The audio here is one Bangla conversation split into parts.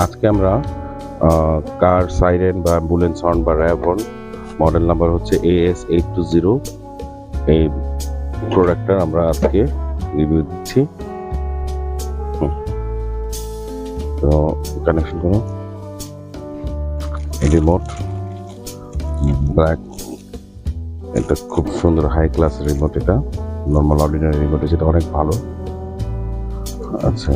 আজকে আমরা কার সাইরেন বা অ্যাম্বুলেন্স হর্ন বা র্যাব হর্ন মডেল নাম্বার হচ্ছে AS820 এই প্রোডাক্টটার আমরা আজকে রিভিউ দিচ্ছি। তো কানেকশন করো, রিমোট ব্ল্যাক, এটা খুব সুন্দর হাই ক্লাস রিমোট। এটা নর্মাল অর্ডিনারি রিমোট, যেটা অনেক ভালো। আচ্ছা,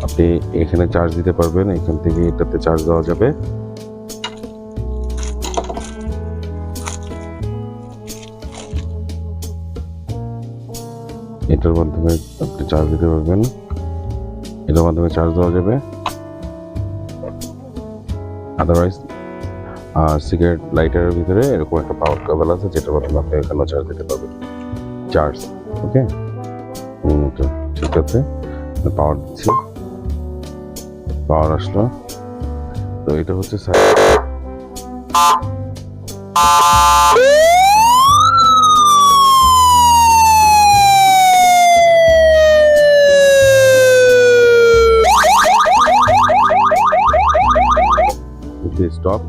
আপনি এখানে চার্জ দিতে পারবেন, এখান থেকে এটাতে চার্জ দেওয়া যাবে। এটার মাধ্যমে আপনি চার্জ দিতে পারবেন, এটার মাধ্যমে চার্জ দেওয়া যাবে। আদারওয়াইজ সিগারেট লাইটারের ভিতরে এরকম একটা পাওয়ার কেবল আছে, যেটার মাধ্যমে আপনি এখানেও চার্জ দিতে পারবেন। চার্জ ওকে, ঠিক আছে। পাওয়ার দিচ্ছি, পাওয়ার আসলো। তো এটা হচ্ছে স্টপ।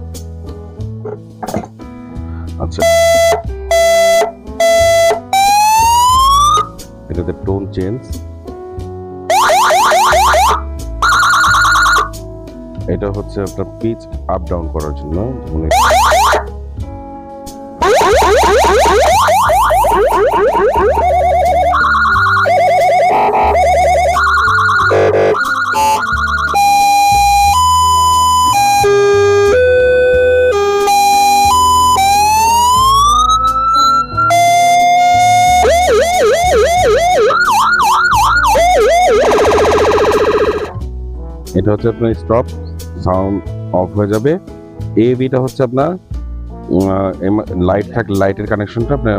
আচ্ছা, এটাতে টোন চেঞ্জ, এটা হচ্ছে আপনার পিচ আপ ডাউন করার জন্য। এটা হচ্ছে আপনার স্টপ, সাউন্ড অফ হয়ে যাবে। বিটা হচ্ছে আপনার লাইট থাকলে লাইটের কানেকশনটা আপনার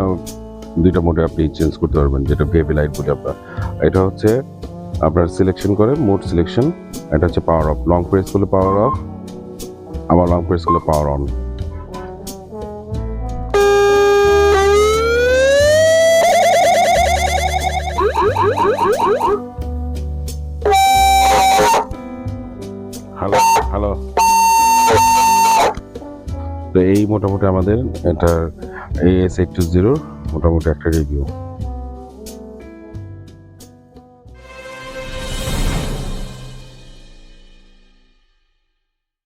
দুইটা মোডে আপনি চেঞ্জ করতে পারবেন, যেটা ভিআইপি লাইট বলে আপনার। এটা হচ্ছে আপনার সিলেকশন করে মোড সিলেকশন। এটা হচ্ছে পাওয়ার অফ, লং প্রেস করলে পাওয়ার অফ, আবার লং প্রেস করলে পাওয়ার অন। Hello hello. তো এই মোটামুটি আমাদের এটার AS820 মোটামুটি একটা রিভিউ।